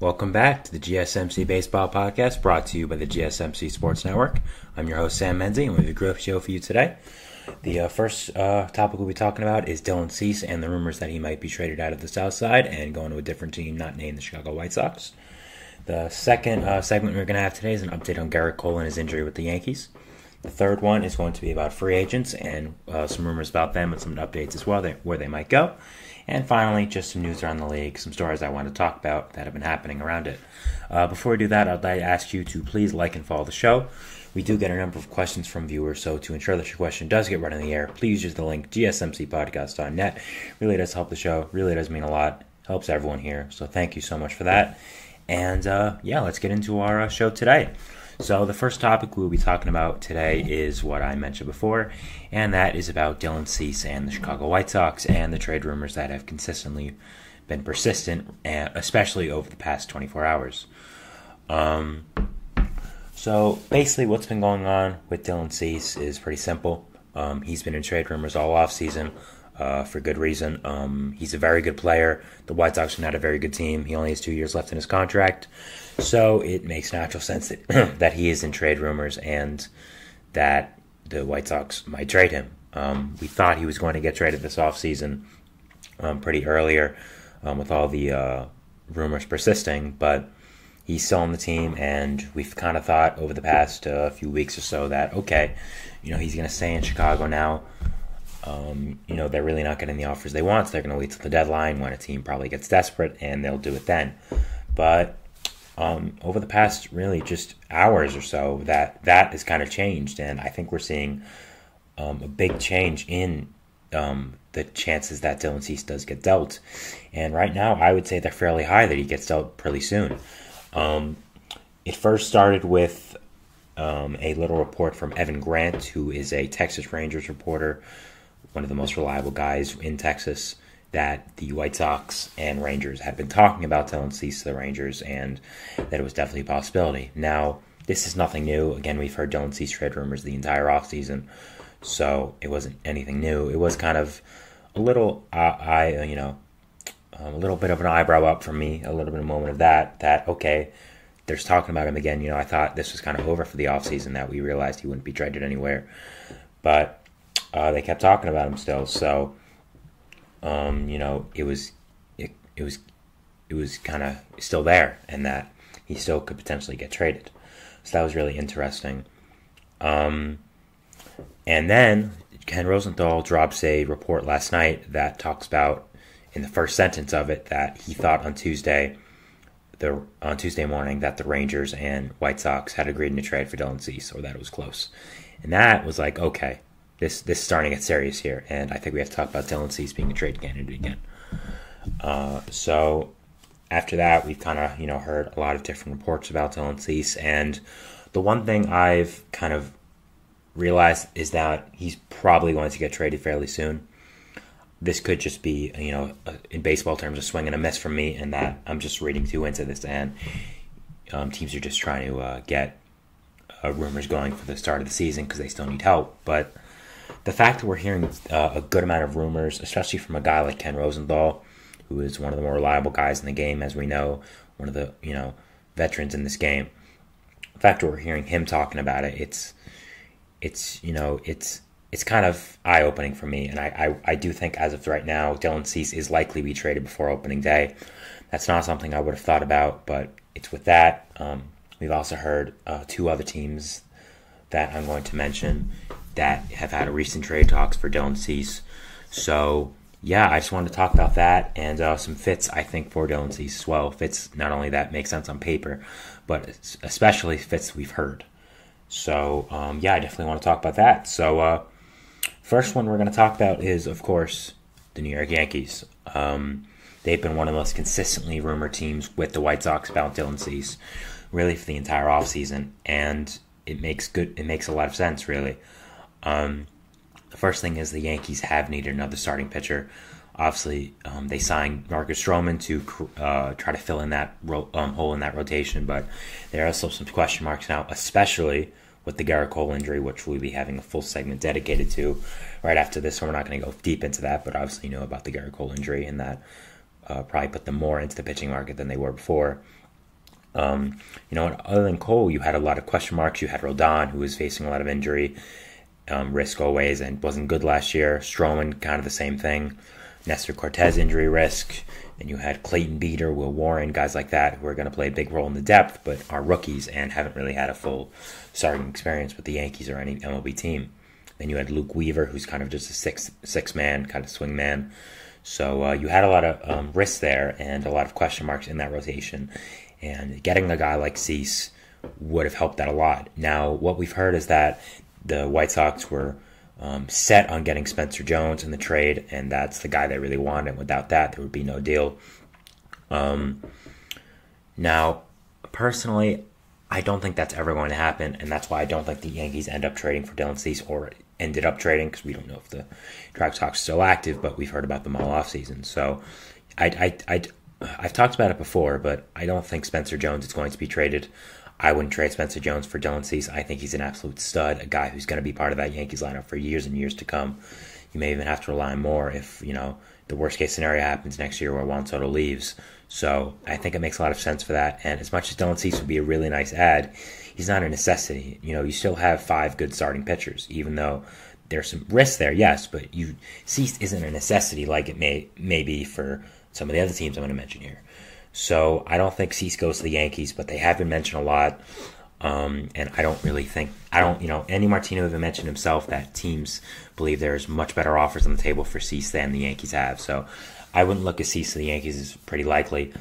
Welcome back to the GSMC Baseball Podcast, brought to you by the GSMC Sports Network. I'm your host, Sam Menzie, and we have a great show for you today. The first topic we'll be talking about is Dylan Cease and the rumors that he might be traded out of the South Side and going to a different team not named the Chicago White Sox. The second segment we're going to have today is an update on Gerrit Cole and his injury with the Yankees. The third one is going to be about free agents and some rumors about them and some updates as well, where they might go. And finally, just some news around the league, some stories I want to talk about that have been happening around it. Before we do that, I'd like to ask you to please like and follow the show. We do get a number of questions from viewers, so to ensure that your question does get read in the air, please use the link gsmcpodcast.net. Really does help the show, really does mean a lot, helps everyone here, so thank you so much for that. And let's get into our show today. So the first topic we'll be talking about today is what I mentioned before, and that is about Dylan Cease and the Chicago White Sox and the trade rumors that have consistently been persistent, especially over the past 24 hours. So basically what's been going on with Dylan Cease is pretty simple. He's been in trade rumors all offseason for good reason. He's a very good player. The White Sox are not a very good team. He only has 2 years left in his contract. So it makes natural sense that, that he is in trade rumors and that the White Sox might trade him. We thought he was going to get traded this offseason pretty earlier with all the rumors persisting, but he's still on the team, and we've kind of thought over the past few weeks or so that, okay, he's going to stay in Chicago now. They're really not getting the offers they want, so they're going to wait till the deadline when a team probably gets desperate, and they'll do it then. But over the past really just hours or so, that has kind of changed, and I think we're seeing a big change in the chances that Dylan Cease does get dealt. And right now, I would say they're fairly high that he gets dealt pretty soon. It first started with a little report from Evan Grant, who is a Texas Rangers reporter, one of the most reliable guys in Texas, that the White Sox and Rangers had been talking about Dylan Cease to the Rangers, and that it was definitely a possibility. Now, this is nothing new. Again, we've heard Dylan Cease trade rumors the entire offseason, so it wasn't anything new. It was kind of a little, a little bit of an eyebrow up from me, a little bit of a moment of that, okay, there's talking about him again. I thought this was kind of over for the offseason, that we realized he wouldn't be traded anywhere. But they kept talking about him still, so it was kind of still there, and that he still could potentially get traded. So that was really interesting. And then Ken Rosenthal drops a report last night that talks about, in the first sentence of it, that he thought on Tuesday morning that the Rangers and White Sox had agreed to trade for Dylan Cease, or that it was close. And that was like, okay, this is starting to get serious here, and I think we have to talk about Dylan Cease being a trade candidate again. So after that, we've kind of heard a lot of different reports about Dylan Cease, and the one thing I've kind of realized is that he's probably going to get traded fairly soon. This could just be, in baseball terms, a swing and a miss from me, and that I'm just reading too into this, and teams are just trying to get rumors going for the start of the season because they still need help. But the fact that we're hearing a good amount of rumors, especially from a guy like Ken Rosenthal, who is one of the more reliable guys in the game, as we know, one of the veterans in this game. The fact that we're hearing him talking about it, it's kind of eye-opening for me, and I do think as of right now, Dylan Cease is likely to be traded before opening day. That's not something I would have thought about, but it's with that. We've also heard two other teams that I'm going to mention that have had a recent trade talks for Dylan Cease. So, yeah, I just wanted to talk about that and some fits, I think, for Dylan Cease as well. Fits not only that make sense on paper, but especially fits we've heard. So, I definitely want to talk about that. So, first one we're going to talk about is, of course, the New York Yankees. They've been one of the most consistently rumored teams with the White Sox about Dylan Cease, really for the entire offseason, and it makes a lot of sense, really. The first thing is the Yankees have needed another starting pitcher. Obviously, they signed Marcus Stroman to try to fill in that hole in that rotation, but there are still some question marks now, especially with the Gerrit Cole injury, which we'll be having a full segment dedicated to right after this, so we're not going to go deep into that, but obviously about the Gerrit Cole injury, and that probably put them more into the pitching market than they were before. Other than Cole, you had a lot of question marks. You had Rodon, who was facing a lot of injury risk always and wasn't good last year. Stroman, kind of the same thing. Nestor Cortez, injury risk. Then you had Clayton Beater, Will Warren, guys like that who are going to play a big role in the depth, but are rookies and haven't really had a full starting experience with the Yankees or any MLB team. Then you had Luke Weaver, who's kind of just a six man, kind of swing man. So you had a lot of risks there and a lot of question marks in that rotation. And getting a guy like Cease would have helped that a lot. Now, what we've heard is that the White Sox were set on getting Spencer Jones in the trade, and that's the guy they really wanted. And without that, there would be no deal. Now, personally, I don't think that's ever going to happen, and that's why I don't think the Yankees end up trading for Dylan Cease or ended up trading, because we don't know if the White Sox are still active, but we've heard about them all offseason. So I've talked about it before, but I don't think Spencer Jones is going to be traded. I wouldn't trade Spencer Jones for Dylan Cease. I think he's an absolute stud, a guy who's going to be part of that Yankees lineup for years and years to come. You may even have to rely more if, the worst case scenario happens next year where Juan Soto leaves. So I think it makes a lot of sense for that. And as much as Dylan Cease would be a really nice add, he's not a necessity. You still have 5 good starting pitchers, even though there's some risks there, yes, but Cease isn't a necessity like it may be for some of the other teams I'm going to mention here. So I don't think Cease goes to the Yankees, but they have been mentioned a lot. And I don't really think, Andy Martino even mentioned himself that teams believe there's much better offers on the table for Cease than the Yankees have. So I wouldn't look at Cease to the Yankees as pretty likely.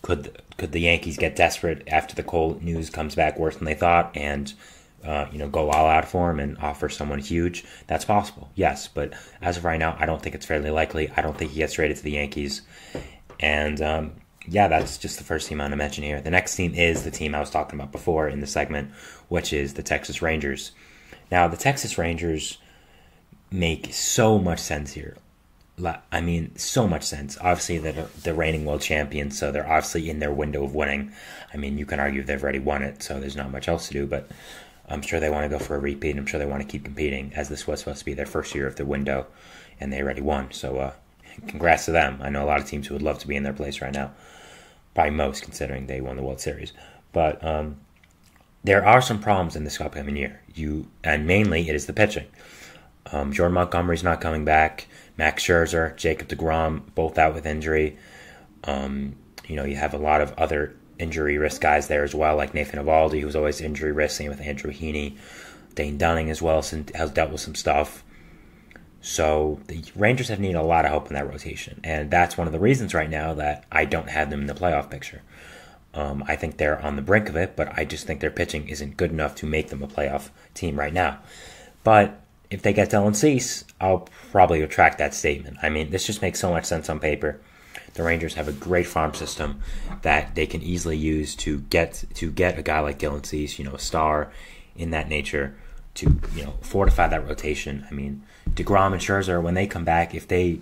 Could the Yankees get desperate after the Cole news comes back worse than they thought and go all out for him and offer someone huge? That's possible, yes. But as of right now, I don't think it's fairly likely. I don't think he gets traded to the Yankees. And, that's just the first team I'm going to mention here. The next team is the team I was talking about before in the segment, which is the Texas Rangers. Now, the Texas Rangers make so much sense here. I mean, so much sense. Obviously, they're the reigning world champions, so they're obviously in their window of winning. I mean, you can argue they've already won it, so there's not much else to do, but I'm sure they want to go for a repeat. I'm sure they want to keep competing, as this was supposed to be their first year of the window, and they already won. So, congrats to them. I know a lot of teams who would love to be in their place right now. Probably most, considering they won the World Series. But there are some problems in this upcoming year. And mainly it is the pitching. Jordan Montgomery's not coming back. Max Scherzer, Jacob deGrom, both out with injury. You have a lot of other injury risk guys there as well, like Nathan Eovaldi, who's always injury risk, same with Andrew Heaney. Dane Dunning as well has dealt with some stuff. So the Rangers have needed a lot of help in that rotation, and that's one of the reasons right now that I don't have them in the playoff picture. I think they're on the brink of it, but I just think their pitching isn't good enough to make them a playoff team right now. But if they get Dylan Cease, I'll probably retract that statement. I mean, this just makes so much sense on paper. The Rangers have a great farm system that they can easily use to get a guy like Dylan Cease, a star in that nature, to fortify that rotation. I mean, deGrom and Scherzer, when they come back, if they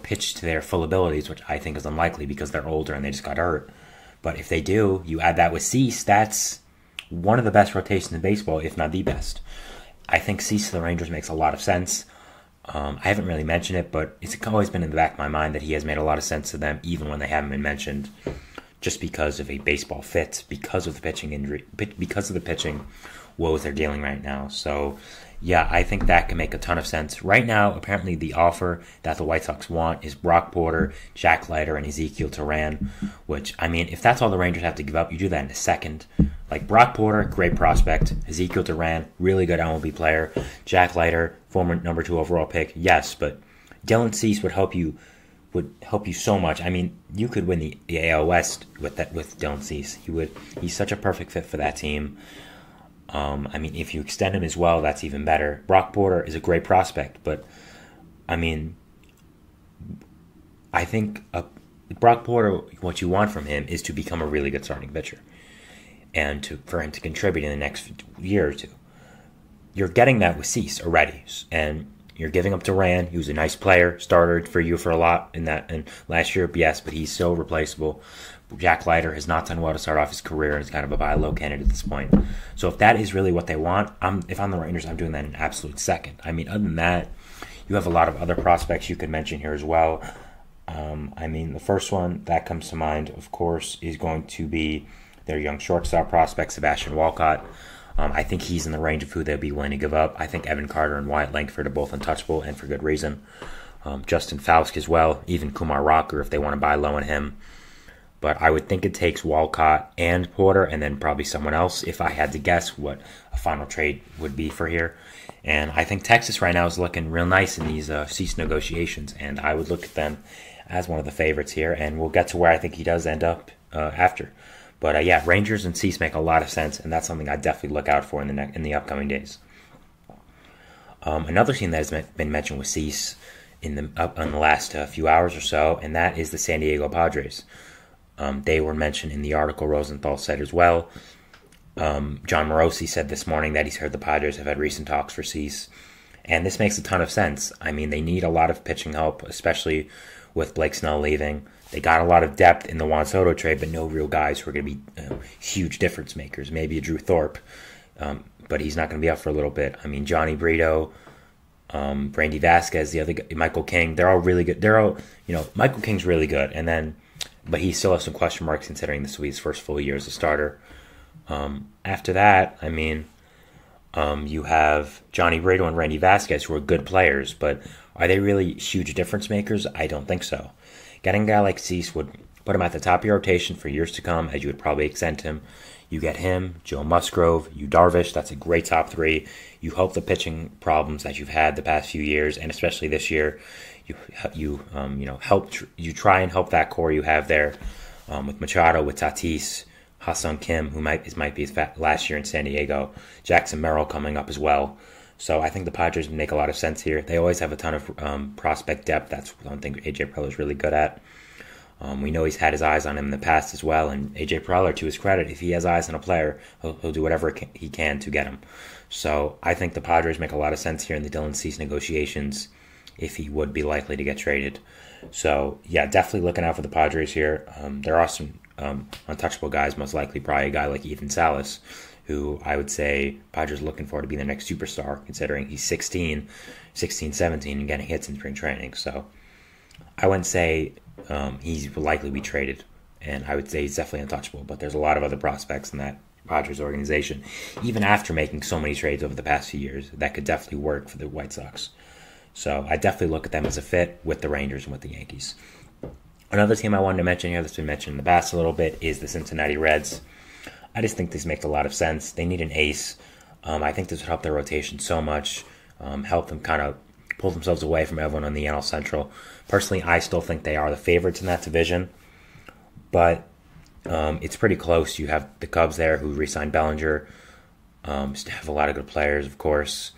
pitch to their full abilities, which I think is unlikely because they're older and they just got hurt, but if they do, you add that with Cease, that's one of the best rotations in baseball, if not the best. I think Cease to the Rangers makes a lot of sense. I haven't really mentioned it, but it's always been in the back of my mind that he has made a lot of sense to them, even when they haven't been mentioned, just because of a baseball fit, because of the pitching injury, because of the pitching woes they're dealing right now. So, yeah, I think that can make a ton of sense. Right now, apparently the offer that the White Sox want is Brock Porter, Jack Leiter, and Ezekiel Duran, which, I mean, if that's all the Rangers have to give up, you do that in a second. Like, Brock Porter, great prospect. Ezekiel Duran, really good MLB player. Jack Leiter, former number 2 overall pick, yes, but Dylan Cease would help you so much. I mean, you could win the AL West with Dylan Cease. He's such a perfect fit for that team. I mean, if you extend him as well, that's even better. Brock Porter is a great prospect, but, I mean, I think Brock Porter, what you want from him is to become a really good starting pitcher and for him to contribute in the next year or two. You're getting that with Cease already, and you're giving up Duran. He was a nice player, started for you for a lot in last year, yes, but he's so replaceable. Jack Leiter has not done well to start off his career and is kind of a buy low candidate at this point. So if that is really what they want, if I'm the Rangers, I'm doing that in an absolute second. I mean, other than that, you have a lot of other prospects you could mention here as well. I mean, the first one that comes to mind, of course, is going to be their young shortstop prospect, Sebastian Walcott. I think he's in the range of who they'll be willing to give up. I think Evan Carter and Wyatt Langford are both untouchable, and for good reason. Justin Fausk as well, even Kumar Rocker if they want to buy low on him. But I would think it takes Walcott and Porter, and then probably someone else, if I had to guess what a final trade would be for here. And I think Texas right now is looking real nice in these cease negotiations, and I would look at them as one of the favorites here, and we'll get to where I think he does end up after. But yeah, Rangers and Cease make a lot of sense, and that's something I definitely look out for in the upcoming days. Another team that has been mentioned with Cease in the last few hours or so, and that is the San Diego Padres. They were mentioned in the article Rosenthal said as well. John Morosi said this morning that he's heard the Padres have had recent talks for Cease, and this makes a ton of sense. I mean, they need a lot of pitching help, especially with Blake Snell leaving. They got a lot of depth in the Juan Soto trade, but no real guys who are going to be huge difference makers. Maybe a Drew Thorpe, but he's not going to be out for a little bit. I mean, Johnny Brito, Brandy Vasquez, the other guy, Michael King, they're all really good. They're all, Michael King's really good, but he still has some question marks considering this will be his first full year as a starter. After that, I mean, you have Johnny Brito and Randy Vasquez, who are good players, but are they really huge difference makers? I don't think so. Getting a guy like Cease would put him at the top of your rotation for years to come, as you would probably extend him. You get him, Joe Musgrove, Yu Darvish. That's a great top three. You hope the pitching problems that you've had the past few years, and especially this year, you try and help that core you have there with Machado, with Tatis, Ha-Seong Kim, who might be his last year in San Diego, Jackson Merrill coming up as well. So I think the Padres make a lot of sense here. They always have a ton of prospect depth. That's one thing AJ Preller is really good at. We know he's had his eyes on him in the past as well, and AJ Preller, to his credit, if he has eyes on a player, he'll do whatever he can to get him. So I think the Padres make a lot of sense here in the Dylan Cease negotiations if he would be likely to get traded. So yeah, definitely looking out for the Padres here. There are some untouchable guys, most likely probably a guy like Ethan Salas, who I would say Padres are looking for to be the next superstar, considering he's 16, 17, and getting hits in spring training. So I wouldn't say he's likely to be traded, and I would say he's definitely untouchable, but there's a lot of other prospects in that Padres organization, even after making so many trades over the past few years, that could definitely work for the White Sox. So I definitely look at them as a fit with the Rangers and with the Yankees. Another team I wanted to mention here that's been mentioned in the past a little bit is the Cincinnati Reds. I just think this makes a lot of sense. They need an ace. I think this would help their rotation so much, help them kind of pull themselves away from everyone on the NL Central. Personally, I still think they are the favorites in that division, but it's pretty close. You have the Cubs there who re-signed Bellinger, still have a lot of good players, of course.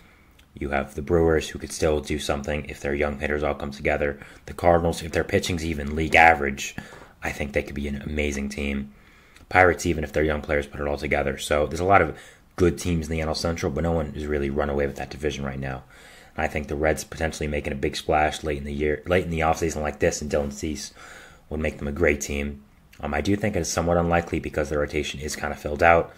You have the Brewers who could still do something if their young hitters all come together. The Cardinals, if their pitching's even league average, I think they could be an amazing team. Pirates, even if their young players put it all together. So there's a lot of good teams in the NL Central, but no one has really run away with that division right now. And I think the Reds potentially making a big splash late in the offseason like this, and Dylan Cease would make them a great team. I do think it's somewhat unlikely because the rotation is kind of filled out.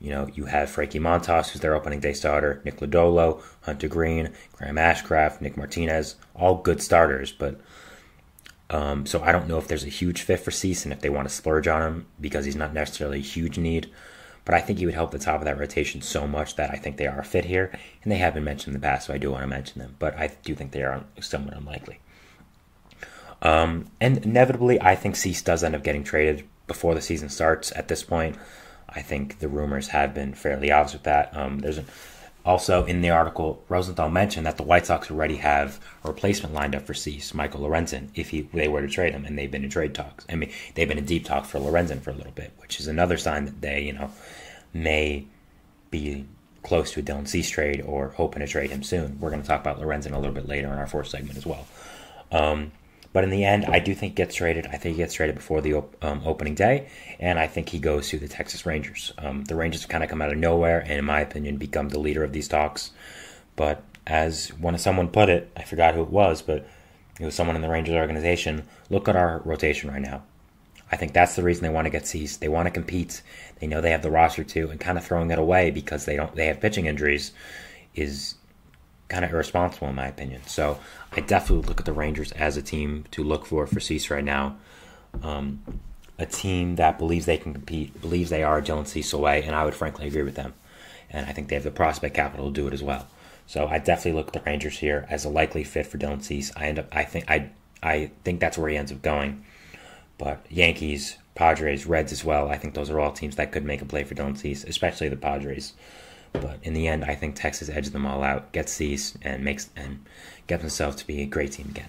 You have Frankie Montas, who's their opening day starter, Nick Lodolo, Hunter Green, Graham Ashcraft, Nick Martinez, all good starters, but so I don't know if there's a huge fit for Cease and if they want to splurge on him because he's not necessarily a huge need. But I think he would help the top of that rotation so much that I think they are a fit here. And they have been mentioned in the past, so I do want to mention them. But I do think they are somewhat unlikely. And inevitably, I think Cease does end up getting traded before the season starts at this point. I think the rumors have been fairly obvious with that. Also, in the article, Rosenthal mentioned that the White Sox already have a replacement lined up for Cease, Michael Lorenzen, if they were to trade him, and they've been in trade talks. I mean, they've been in deep talk for Lorenzen for a little bit, which is another sign that they, may be close to a Dylan Cease trade or hoping to trade him soon. We're going to talk about Lorenzen a little bit later in our fourth segment as well. But in the end, I do think he gets traded. I think he gets traded before the opening day, and I think he goes to the Texas Rangers. The Rangers have kind of come out of nowhere, and in my opinion, become the leader of these talks. But as someone put it, I forgot who it was, but it was someone in the Rangers organization, look at our rotation right now. I think that's the reason they want to get Cease. They want to compete. They know they have the roster too, and kind of throwing that away because they have pitching injuries is kind of irresponsible in my opinion. So I definitely look at the Rangers as a team to look for Cease right now. A team that believes they can compete, believes they are Dylan Cease away, and I would frankly agree with them. And I think they have the prospect capital to do it as well. So I definitely look at the Rangers here as a likely fit for Dylan Cease. I think that's where he ends up going. But Yankees, Padres, Reds as well, I think those are all teams that could make a play for Dylan Cease, especially the Padres. But in the end, I think Texas edges them all out, gets Cease, and gets themselves to be a great team again.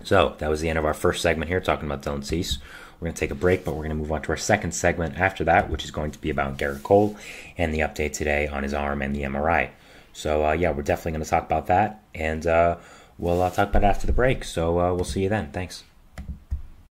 So that was the end of our first segment here, talking about Dylan Cease. We're going to take a break, but we're going to move on to our second segment after that, which is going to be about Garrett Cole and the update today on his arm and the MRI. So, we're definitely going to talk about that, and we'll talk about it after the break. So we'll see you then. Thanks.